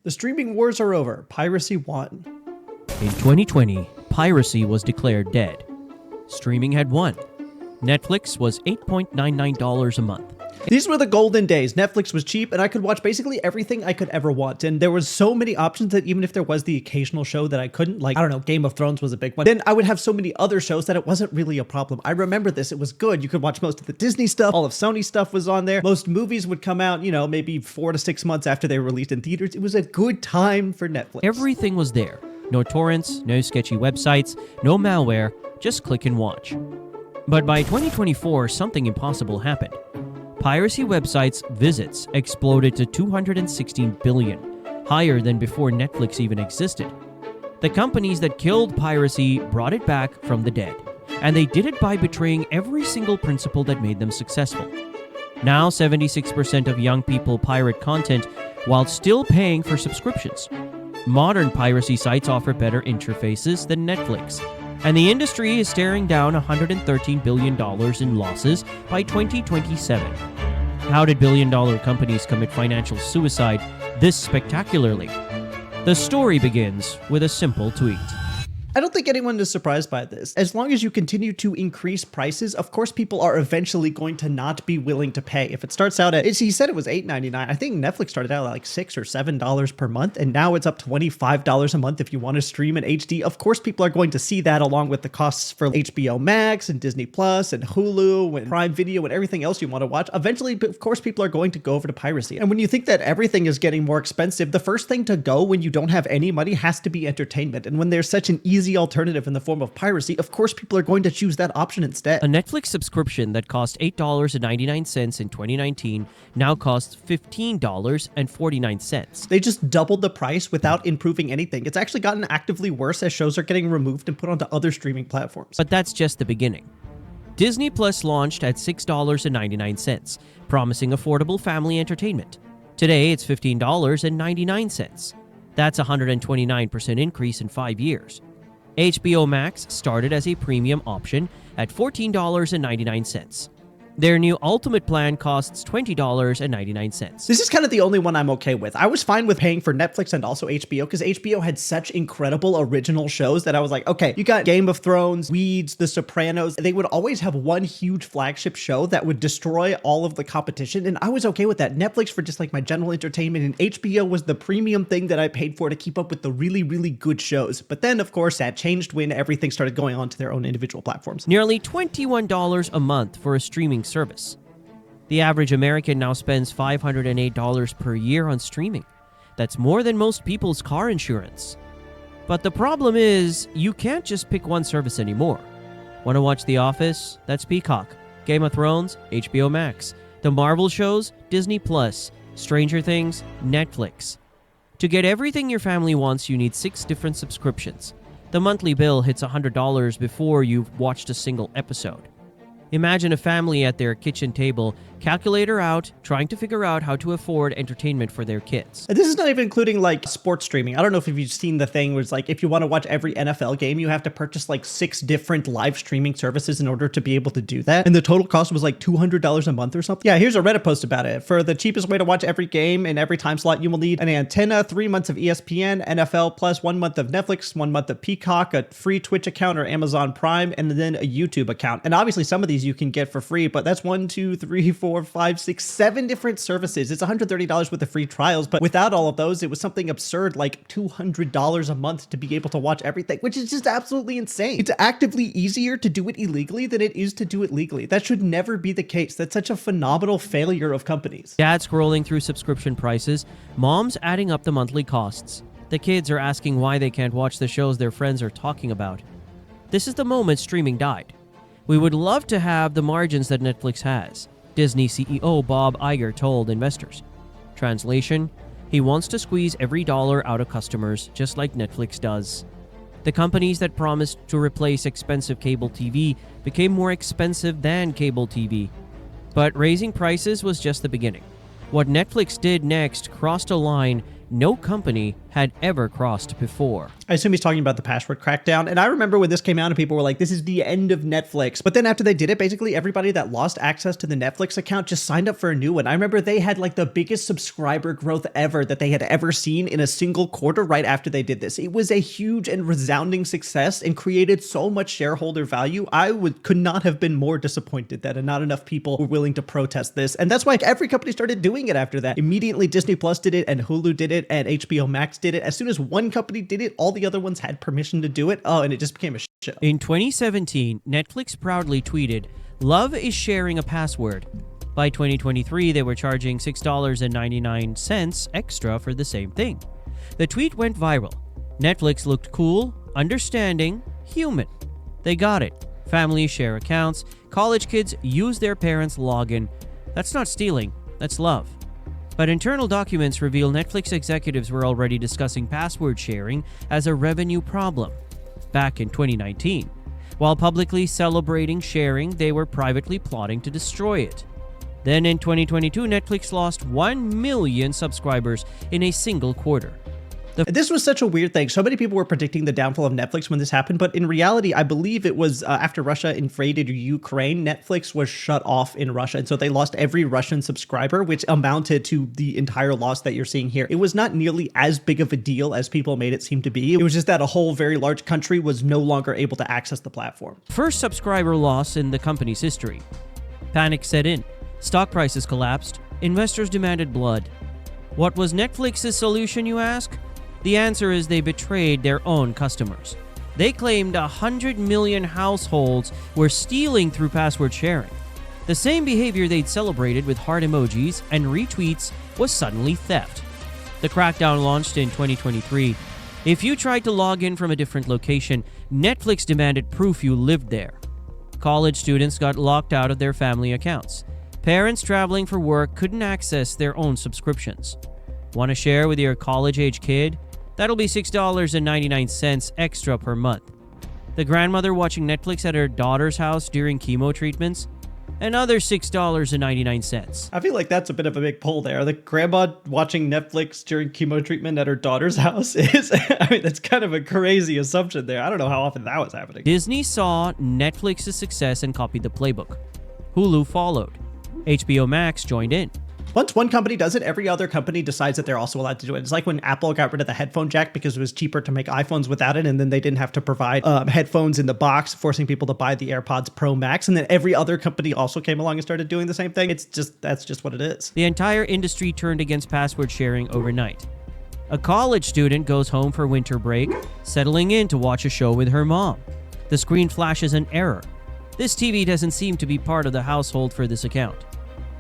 The streaming wars are over. Piracy won. In 2020, piracy was declared dead. Streaming had won. Netflix was $8.99 a month. These were the golden days. Netflix was cheap and I could watch basically everything I could ever want. And there was so many options that even if there was the occasional show that I couldn't, like, I don't know, Game of Thrones was a big one, then I would have so many other shows that it wasn't really a problem. I remember this. It was good. You could watch most of the Disney stuff. All of Sony stuff was on there. Most movies would come out, maybe 4 to 6 months after they were released in theaters. It was a good time for Netflix. Everything was there. No torrents, no sketchy websites, no malware, just click and watch. But by 2024, something impossible happened. Piracy websites' visits exploded to 216 billion, higher than before Netflix even existed. The companies that killed piracy brought it back from the dead, and they did it by betraying every single principle that made them successful. Now 76% of young people pirate content while still paying for subscriptions. Modern piracy sites offer better interfaces than Netflix, and the industry is staring down $113 billion in losses by 2027. How did billion-dollar companies commit financial suicide this spectacularly? The story begins with a simple tweet. I don't think anyone is surprised by this. As long as you continue to increase prices, of course people are eventually going to not be willing to pay. If it starts out at, he said it was $8.99. I think Netflix started out at like $6 or $7 per month, and now it's up to $25 a month if you want to stream in HD. Of course people are going to see that along with the costs for HBO Max and Disney Plus and Hulu and Prime Video and everything else you want to watch. Eventually, of course, people are going to go over to piracy. And when you think that everything is getting more expensive, the first thing to go when you don't have any money has to be entertainment. And when there's such an easy alternative in the form of piracy, of course people are going to choose that option instead. A Netflix subscription that cost $8.99 in 2019 now costs $15.49. They just doubled the price without improving anything. It's actually gotten actively worse as shows are getting removed and put onto other streaming platforms. But that's just the beginning. Disney Plus launched at $6.99, promising affordable family entertainment. Today it's $15.99. That's a 129% increase in 5 years. HBO Max started as a premium option at $14.99. Their new Ultimate plan costs $20.99. This is kind of the only one I'm okay with. I was fine with paying for Netflix and also HBO because HBO had such incredible original shows that I was like, okay, you got Game of Thrones, Weeds, The Sopranos. They would always have one huge flagship show that would destroy all of the competition, and I was okay with that. Netflix for just like my general entertainment, and HBO was the premium thing that I paid for to keep up with the really, really good shows. But then, of course, that changed when everything started going on to their own individual platforms. Nearly $21 a month for a streaming service. The average American now spends $508 per year on streaming. That's more than most people's car insurance. But the problem is, you can't just pick one service anymore. Want to watch The Office? That's Peacock. Game of Thrones? HBO Max. The Marvel shows? Disney Plus. Stranger Things? Netflix. To get everything your family wants, you need 6 different subscriptions. The monthly bill hits $100 before you've watched a single episode. Imagine a family at their kitchen table, calculator out, trying to figure out how to afford entertainment for their kids. And this is not even including like sports streaming. I don't know if you've seen the thing where it's like, if you want to watch every NFL game, you have to purchase like 6 different live streaming services in order to be able to do that. And the total cost was like $200 a month or something. Yeah, here's a Reddit post about it. For the cheapest way to watch every game in every time slot, you will need an antenna, 3 months of ESPN, NFL Plus, 1 month of Netflix, 1 month of Peacock, a free Twitch account or Amazon Prime, and then a YouTube account. And obviously some of these you can get for free, but that's 1, 2, 3, 4, 5, 6, 7 different services. It's $130 with the free trials, but without all of those, it was something absurd like $200 a month to be able to watch everything, which is just absolutely insane. It's actively easier to do it illegally than it is to do it legally. That should never be the case. That's such a phenomenal failure of companies. Dad scrolling through subscription prices, mom's adding up the monthly costs. The kids are asking why they can't watch the shows their friends are talking about. This is the moment streaming died. We would love to have the margins that Netflix has, Disney CEO Bob Iger told investors. Translation, he wants to squeeze every dollar out of customers just like Netflix does. The companies that promised to replace expensive cable TV became more expensive than cable TV. But raising prices was just the beginning. What Netflix did next crossed a line no company had ever crossed before. I assume he's talking about the password crackdown. And I remember when this came out and people were like, this is the end of Netflix. But then after they did it, basically everybody that lost access to the Netflix account just signed up for a new one. I remember they had like the biggest subscriber growth ever that they had ever seen in a single quarter right after they did this. It was a huge and resounding success and created so much shareholder value. Could not have been more disappointed that not enough people were willing to protest this. And that's why every company started doing it after that. Immediately Disney Plus did it and Hulu did it and HBO Max did it. As soon as one company did it, all the other ones had permission to do it. Oh, and it just became a shit show. In 2017, Netflix proudly tweeted, "Love is sharing a password." By 2023, they were charging $6.99 extra for the same thing. The tweet went viral. Netflix looked cool, understanding, human. They got it. Families share accounts. College kids use their parents' login. That's not stealing, that's love. But internal documents reveal Netflix executives were already discussing password sharing as a revenue problem back in 2019. While publicly celebrating sharing, they were privately plotting to destroy it. Then in 2022, Netflix lost 1 million subscribers in a single quarter. This was such a weird thing. So many people were predicting the downfall of Netflix when this happened, but in reality, I believe it was after Russia invaded Ukraine, Netflix was shut off in Russia. And so they lost every Russian subscriber, which amounted to the entire loss that you're seeing here. It was not nearly as big of a deal as people made it seem to be. It was just that a whole very large country was no longer able to access the platform. First subscriber loss in the company's history. Panic set in. Stock prices collapsed. Investors demanded blood. What was Netflix's solution, you ask? The answer is they betrayed their own customers. They claimed 100 million households were stealing through password sharing. The same behavior they'd celebrated with heart emojis and retweets was suddenly theft. The crackdown launched in 2023. If you tried to log in from a different location, Netflix demanded proof you lived there. College students got locked out of their family accounts. Parents traveling for work couldn't access their own subscriptions. Want to share with your college-age kid? That'll be $6.99 extra per month. The grandmother watching Netflix at her daughter's house during chemo treatments? Another $6.99. I feel like that's a bit of a big pull there. The grandma watching Netflix during chemo treatment at her daughter's house is, that's kind of a crazy assumption there. I don't know how often that was happening. Disney saw Netflix's success and copied the playbook. Hulu followed. HBO Max joined in. Once one company does it, every other company decides that they're also allowed to do it. It's like when Apple got rid of the headphone jack because it was cheaper to make iPhones without it, and then they didn't have to provide headphones in the box, forcing people to buy the AirPods Pro Max. And then every other company also came along and started doing the same thing. That's just what it is. The entire industry turned against password sharing overnight. A college student goes home for winter break, settling in to watch a show with her mom. The screen flashes an error. This TV doesn't seem to be part of the household for this account.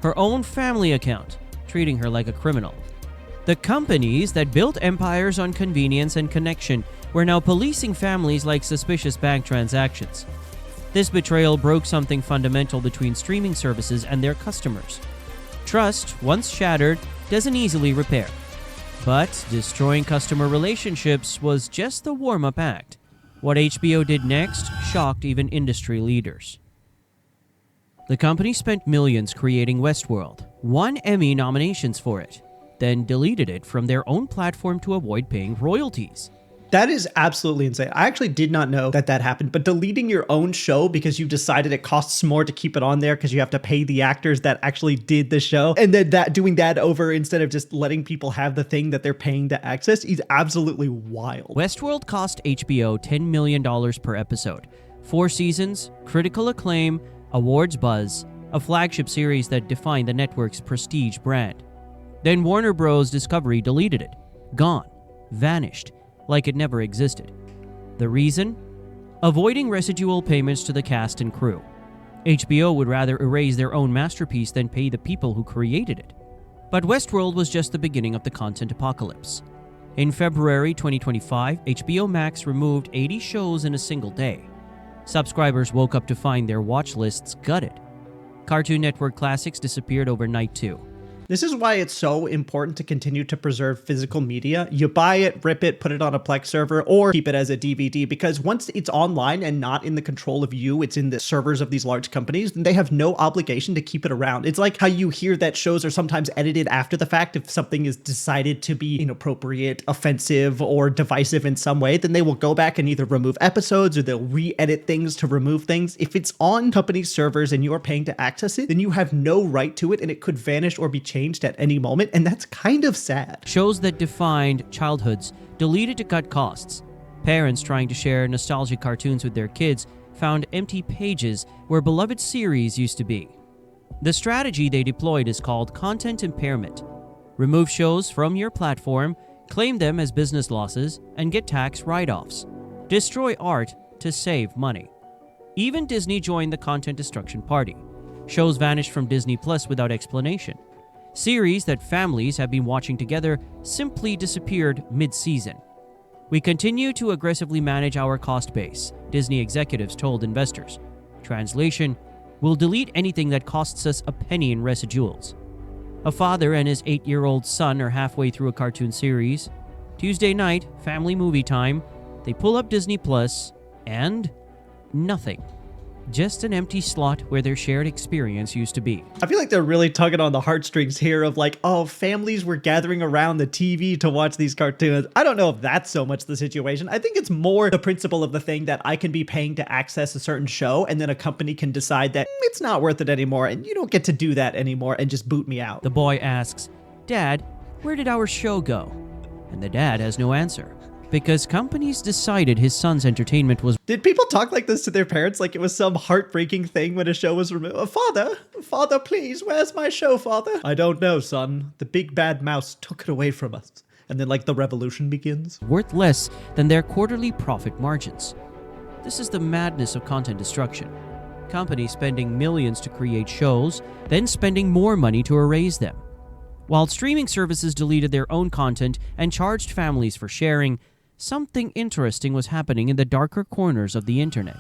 Her own family account, treating her like a criminal. The companies that built empires on convenience and connection were now policing families like suspicious bank transactions. This betrayal broke something fundamental between streaming services and their customers. Trust, once shattered, doesn't easily repair. But destroying customer relationships was just the warm-up act. What HBO did next shocked even industry leaders. The company spent millions creating Westworld, won Emmy nominations for it, then deleted it from their own platform to avoid paying royalties. That is absolutely insane. I actually did not know that happened, but deleting your own show because you decided it costs more to keep it on there because you have to pay the actors that actually did the show, and then doing that over instead of just letting people have the thing that they're paying to access is absolutely wild. Westworld cost HBO $10 million per episode. 4 seasons, critical acclaim, awards buzz, a flagship series that defined the network's prestige brand. Then Warner Bros. Discovery deleted it. Gone. Vanished. Like it never existed. The reason? Avoiding residual payments to the cast and crew. HBO would rather erase their own masterpiece than pay the people who created it. But Westworld was just the beginning of the content apocalypse. In February 2025, HBO Max removed 80 shows in a single day. Subscribers woke up to find their watch lists gutted. Cartoon Network classics disappeared overnight too. This is why it's so important to continue to preserve physical media. You buy it, rip it, put it on a Plex server, or keep it as a DVD, because once it's online and not in the control of you, it's in the servers of these large companies, then they have no obligation to keep it around. It's like how you hear that shows are sometimes edited after the fact. If something is decided to be inappropriate, offensive, or divisive in some way, then they will go back and either remove episodes or they'll re-edit things to remove things. If it's on company servers and you're paying to access it, then you have no right to it, and it could vanish or be changed at any moment, and that's kind of sad. Shows that defined childhoods deleted to cut costs. Parents trying to share nostalgic cartoons with their kids found empty pages where beloved series used to be. The strategy they deployed is called content impairment. Remove shows from your platform, claim them as business losses, and get tax write-offs. Destroy art to save money. Even Disney joined the content destruction party. Shows vanished from Disney Plus without explanation. Series that families have been watching together simply disappeared mid-season. We continue to aggressively manage our cost base, Disney executives told investors. Translation, we'll delete anything that costs us a penny in residuals. A father and his 8-year-old son are halfway through a cartoon series. Tuesday night, family movie time. They pull up Disney Plus, and nothing. Just an empty slot where their shared experience used to be. I feel like they're really tugging on the heartstrings here of like, oh, families were gathering around the TV to watch these cartoons. I don't know if that's so much the situation. I think it's more the principle of the thing that I can be paying to access a certain show, and then a company can decide that it's not worth it anymore, and you don't get to do that anymore, and just boot me out. The boy asks, "Dad, where did our show go?" And the dad has no answer, because companies decided his son's entertainment was... Did people talk like this to their parents? Like it was some heartbreaking thing when a show was removed? Father, please, where's my show, father? I don't know, son. The big bad mouse took it away from us. And then like the revolution begins. worth less than their quarterly profit margins. This is the madness of content destruction. Companies spending millions to create shows, then spending more money to erase them. While streaming services deleted their own content and charged families for sharing, something interesting was happening in the darker corners of the internet.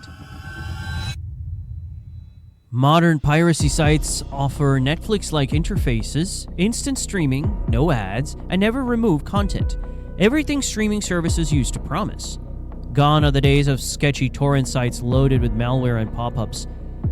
Modern piracy sites offer Netflix-like interfaces, instant streaming, no ads, and never remove content. Everything streaming services used to promise. Gone are the days of sketchy torrent sites loaded with malware and pop-ups.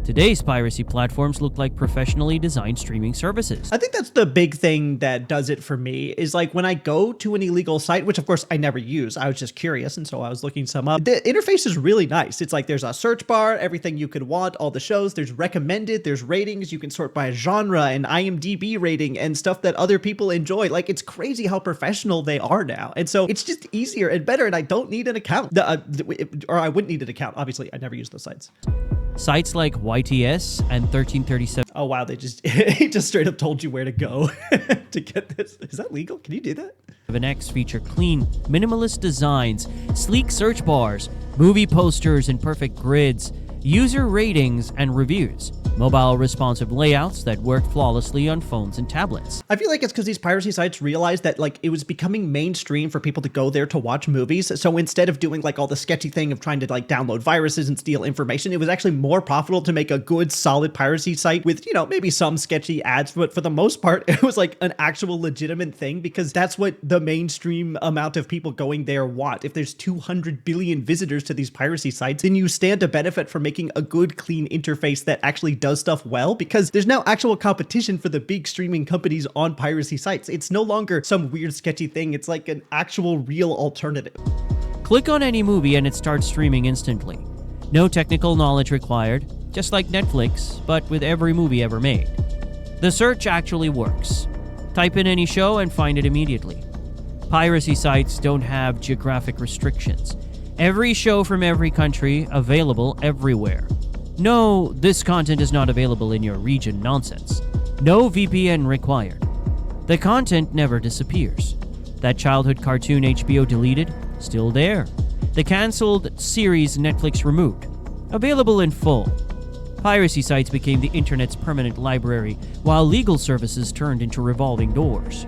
Today's piracy platforms look like professionally designed streaming services. I think that's the big thing that does it for me, is like when I go to an illegal site, which of course I never use, I was just curious, and so I was looking some up. The interface is really nice. It's like there's a search bar, everything you could want, all the shows, there's recommended, there's ratings, you can sort by genre and IMDb rating and stuff that other people enjoy. Like it's crazy how professional they are now. And so it's just easier and better, and I don't need an account. Or I wouldn't need an account. Obviously, I never use those sites. Sites like YTS and 1337. Oh wow, he just straight up told you where to go to get this. Is that legal? Can you do that? X feature clean, minimalist designs, sleek search bars, movie posters in perfect grids, user ratings and reviews, mobile responsive layouts that work flawlessly on phones and tablets. I feel like it's because these piracy sites realized that like it was becoming mainstream for people to go there to watch movies. So instead of doing like all the sketchy thing of trying to like download viruses and steal information, it was actually more profitable to make a good solid piracy site with, you know, maybe some sketchy ads, but for the most part, it was like an actual legitimate thing, because that's what the mainstream amount of people going there want. If there's 200 billion visitors to these piracy sites, then you stand to benefit from making a good, clean interface that actually does stuff well, because there's now actual competition for the big streaming companies on piracy sites. It's no longer some weird, sketchy thing. It's like an actual, real alternative. Click on any movie and it starts streaming instantly. No technical knowledge required, just like Netflix, but with every movie ever made. The search actually works. Type in any show and find it immediately. Piracy sites don't have geographic restrictions. Every show from every country available everywhere. No, this content is not available in your region nonsense. No VPN required. The content never disappears. That childhood cartoon HBO deleted, still there. The cancelled series Netflix removed, available in full. Piracy sites became the internet's permanent library, while legal services turned into revolving doors.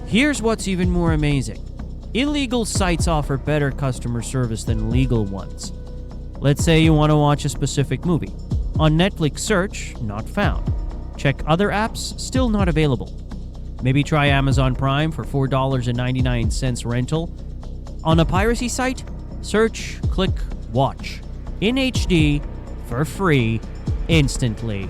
Here's what's even more amazing. Illegal sites offer better customer service than legal ones. Let's say you want to watch a specific movie. On Netflix search, not found. Check other apps, still not available. Maybe try Amazon Prime for $4.99 rental. On a piracy site, search, click, watch. In HD, for free, instantly.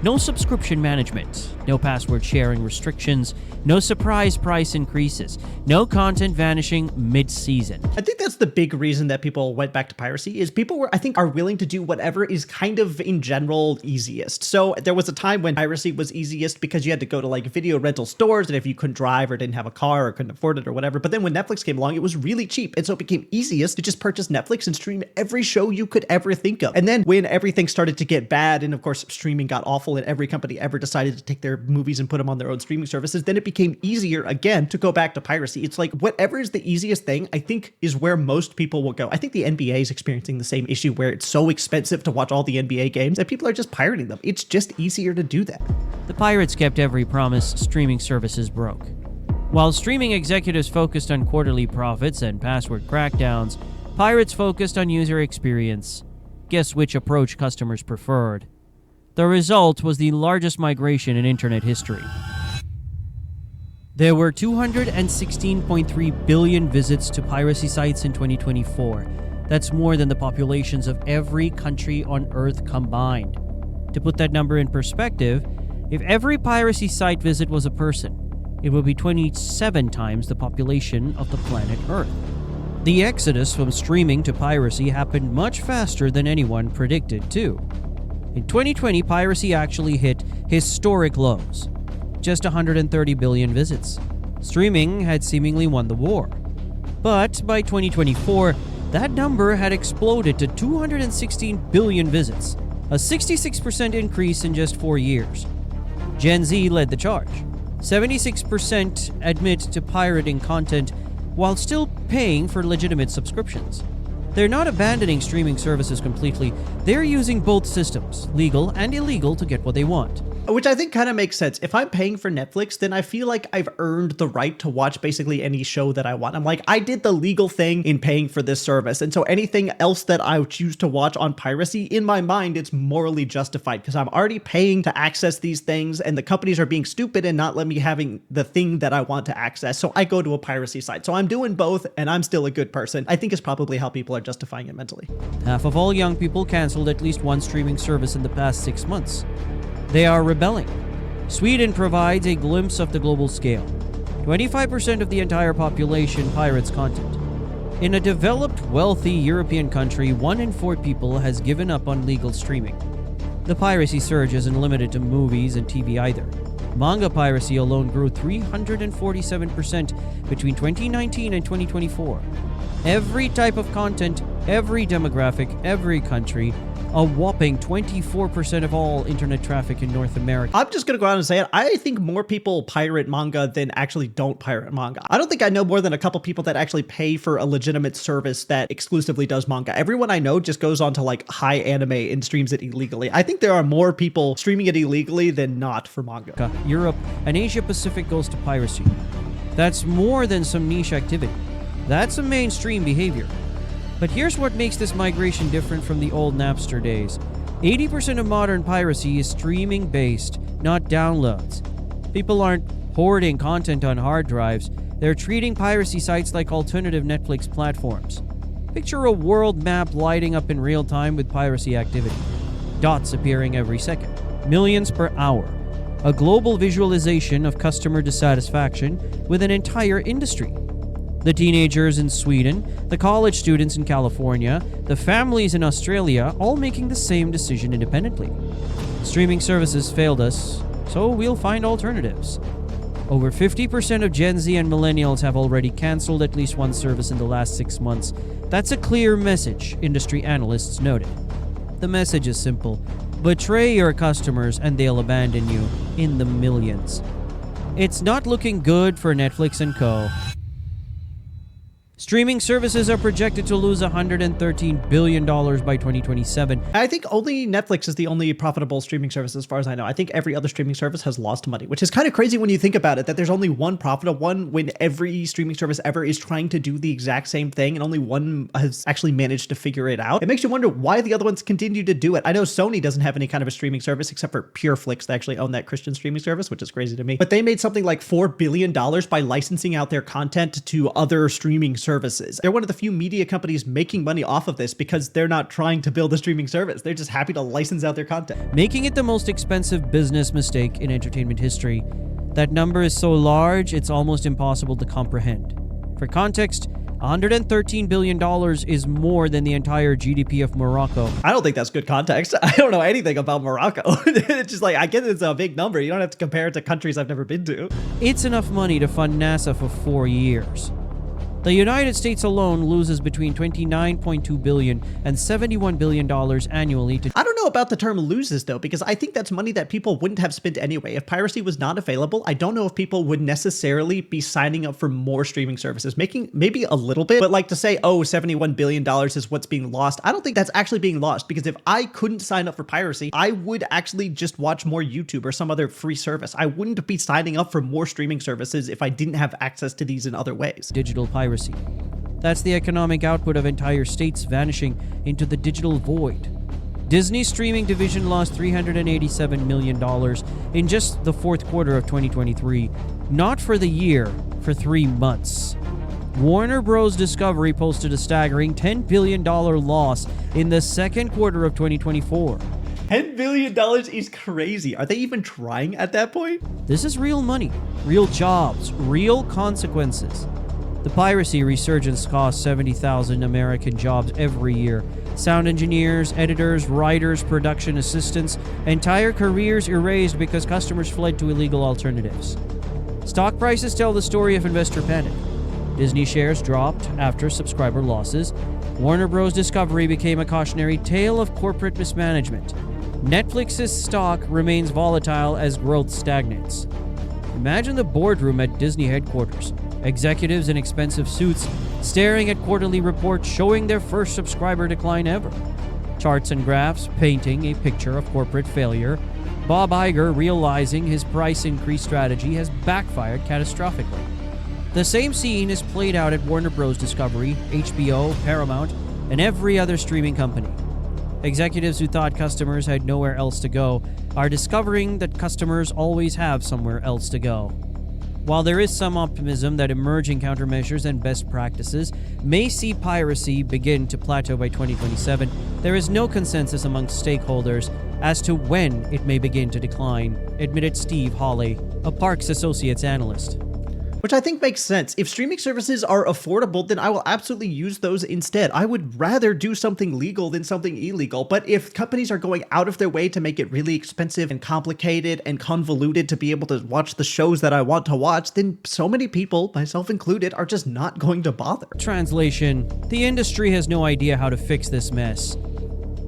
No subscription management, no password sharing restrictions, no surprise price increases, no content vanishing mid-season. I think that's the big reason that people went back to piracy is people are willing to do whatever is kind of in general easiest. So there was a time when piracy was easiest because you had to go to like video rental stores, and if you couldn't drive or didn't have a car or couldn't afford it or whatever. But then when Netflix came along, it was really cheap. And so it became easiest to just purchase Netflix and stream every show you could ever think of. And then when everything started to get bad, and of course streaming got awful and every company ever decided to take their movies and put them on their own streaming services, then it became easier again to go back to piracy. It's like whatever is the easiest thing, I think, is where most people will go. I think the NBA is experiencing the same issue where it's so expensive to watch all the NBA games that people are just pirating them. It's just easier to do that. The pirates kept every promise streaming services broke. While streaming executives focused on quarterly profits and password crackdowns, pirates focused on user experience. Guess which approach customers preferred? The result was the largest migration in internet history. There were 216.3 billion visits to piracy sites in 2024. That's more than the populations of every country on Earth combined. To put that number in perspective, if every piracy site visit was a person, it would be 27 times the population of the planet Earth. The exodus from streaming to piracy happened much faster than anyone predicted, too. In 2020, piracy actually hit historic lows. Just 130 billion visits. Streaming had seemingly won the war. But by 2024, that number had exploded to 216 billion visits, a 66% increase in just 4 years. Gen Z led the charge. 76% admit to pirating content while still paying for legitimate subscriptions. They're not abandoning streaming services completely. They're using both systems, legal and illegal, to get what they want. Which I think kind of makes sense. If I'm paying for Netflix, then I feel like I've earned the right to watch basically any show that I want. I'm like, I did the legal thing in paying for this service. And so anything else that I choose to watch on piracy, in my mind, it's morally justified because I'm already paying to access these things and the companies are being stupid and not letting me having the thing that I want to access. So I go to a piracy site. So I'm doing both and I'm still a good person. I think is probably how people are justifying it mentally. Half of all young people canceled at least one streaming service in the past 6 months. They are rebelling. Sweden provides a glimpse of the global scale. 25% of the entire population pirates content. In a developed, wealthy European country, 1 in 4 people has given up on legal streaming. The piracy surge isn't limited to movies and TV either. Manga piracy alone grew 347% between 2019 and 2024. Every type of content, every demographic, every country, a whopping 24% of all internet traffic in North America. I'm just going to go out and say it. I think more people pirate manga than actually don't pirate manga. I don't think I know more than a couple people that actually pay for a legitimate service that exclusively does manga. Everyone I know just goes on to like high anime and streams it illegally. I think there are more people streaming it illegally than not for manga. Europe and Asia Pacific goes to piracy. That's more than some niche activity. That's a mainstream behavior. But here's what makes this migration different from the old Napster days. 80% of modern piracy is streaming based, not downloads. People aren't hoarding content on hard drives. They're treating piracy sites like alternative Netflix platforms. Picture a world map lighting up in real time with piracy activity. Dots appearing every second. Millions per hour. A global visualization of customer dissatisfaction with an entire industry. The teenagers in Sweden, the college students in California, the families in Australia, all making the same decision independently. Streaming services failed us, so we'll find alternatives. Over 50% of Gen Z and millennials have already canceled at least one service in the last 6 months. That's a clear message, industry analysts noted. The message is simple. Betray your customers and they'll abandon you in the millions. It's not looking good for Netflix and Co. Streaming services are projected to lose $113 billion by 2027. I think only Netflix is the only profitable streaming service as far as I know. I think every other streaming service has lost money, which is kind of crazy when you think about it, that there's only one profitable one when every streaming service ever is trying to do the exact same thing and only one has actually managed to figure it out. It makes you wonder why the other ones continue to do it. I know Sony doesn't have any kind of a streaming service except for PureFlix. They actually own that Christian streaming service, which is crazy to me. But they made something like $4 billion by licensing out their content to other streaming services. They're one of the few media companies making money off of this because they're not trying to build a streaming service. They're just happy to license out their content. Making it the most expensive business mistake in entertainment history. That number is so large, it's almost impossible to comprehend. For context, $113 billion is more than the entire GDP of Morocco. I don't think that's good context. I don't know anything about Morocco. It's just like, I get it's a big number. You don't have to compare it to countries I've never been to. It's enough money to fund NASA for 4 years. The United States alone loses between $29.2 billion and $71 billion annually to... I don't know about the term loses, though, because I think that's money that people wouldn't have spent anyway. If piracy was not available, I don't know if people would necessarily be signing up for more streaming services, making maybe a little bit, but like to say, oh, $71 billion is what's being lost. I don't think that's actually being lost, because if I couldn't sign up for piracy, I would actually just watch more YouTube or some other free service. I wouldn't be signing up for more streaming services if I didn't have access to these in other ways. Digital piracy. That's the economic output of entire states vanishing into the digital void. Disney's streaming division lost $387 million in just the fourth quarter of 2023, not for the year, for 3 months. Warner Bros. Discovery posted a staggering $10 billion loss in the second quarter of 2024. $10 billion is crazy. Are they even trying at that point? This is real money, real jobs, real consequences. The piracy resurgence costs 70,000 American jobs every year. Sound engineers, editors, writers, production assistants, entire careers erased because customers fled to illegal alternatives. Stock prices tell the story of investor panic. Disney shares dropped after subscriber losses. Warner Bros. Discovery became a cautionary tale of corporate mismanagement. Netflix's stock remains volatile as growth stagnates. Imagine the boardroom at Disney headquarters. Executives in expensive suits staring at quarterly reports showing their first subscriber decline ever. Charts and graphs painting a picture of corporate failure. Bob Iger realizing his price increase strategy has backfired catastrophically. The same scene is played out at Warner Bros. Discovery, HBO, Paramount, and every other streaming company. Executives who thought customers had nowhere else to go are discovering that customers always have somewhere else to go. While there is some optimism that emerging countermeasures and best practices may see piracy begin to plateau by 2027, there is no consensus among stakeholders as to when it may begin to decline, admitted Steve Hawley, a Parks Associates analyst. Which I think makes sense. If streaming services are affordable, then I will absolutely use those instead. I would rather do something legal than something illegal. But if companies are going out of their way to make it really expensive and complicated and convoluted to be able to watch the shows that I want to watch, then so many people, myself included, are just not going to bother. Translation: the industry has no idea how to fix this mess.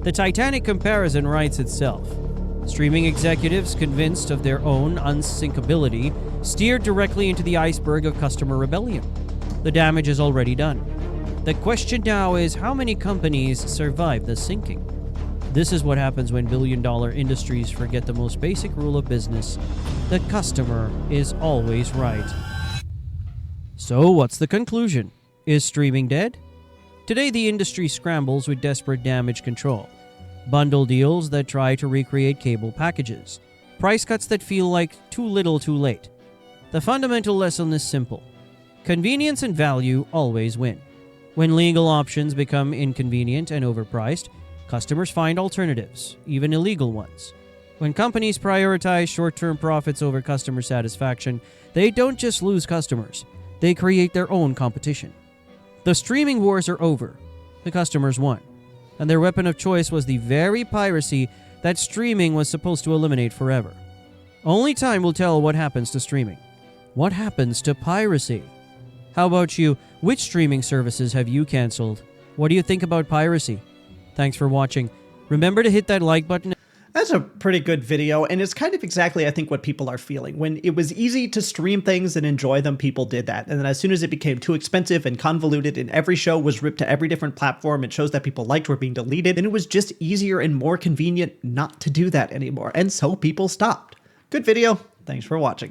The Titanic comparison writes itself. Streaming executives, convinced of their own unsinkability, steered directly into the iceberg of customer rebellion. The damage is already done. The question now is how many companies survive the sinking? This is what happens when billion-dollar industries forget the most basic rule of business: the customer is always right. So what's the conclusion? Is streaming dead? Today the industry scrambles with desperate damage control. Bundle deals that try to recreate cable packages. Price cuts that feel like too little too late. The fundamental lesson is simple. Convenience and value always win. When legal options become inconvenient and overpriced, customers find alternatives, even illegal ones. When companies prioritize short-term profits over customer satisfaction, they don't just lose customers, they create their own competition. The streaming wars are over. The customers won. And their weapon of choice was the very piracy that streaming was supposed to eliminate forever. Only time will tell what happens to streaming. What happens to piracy? How about you? Which streaming services have you canceled? What do you think about piracy? Thanks for watching. Remember to hit that like button. That's a pretty good video, and it's kind of exactly, I think, what people are feeling. When it was easy to stream things and enjoy them, people did that. And then as soon as it became too expensive and convoluted and every show was ripped to every different platform and shows that people liked were being deleted, then it was just easier and more convenient not to do that anymore. And so people stopped. Good video. Thanks for watching.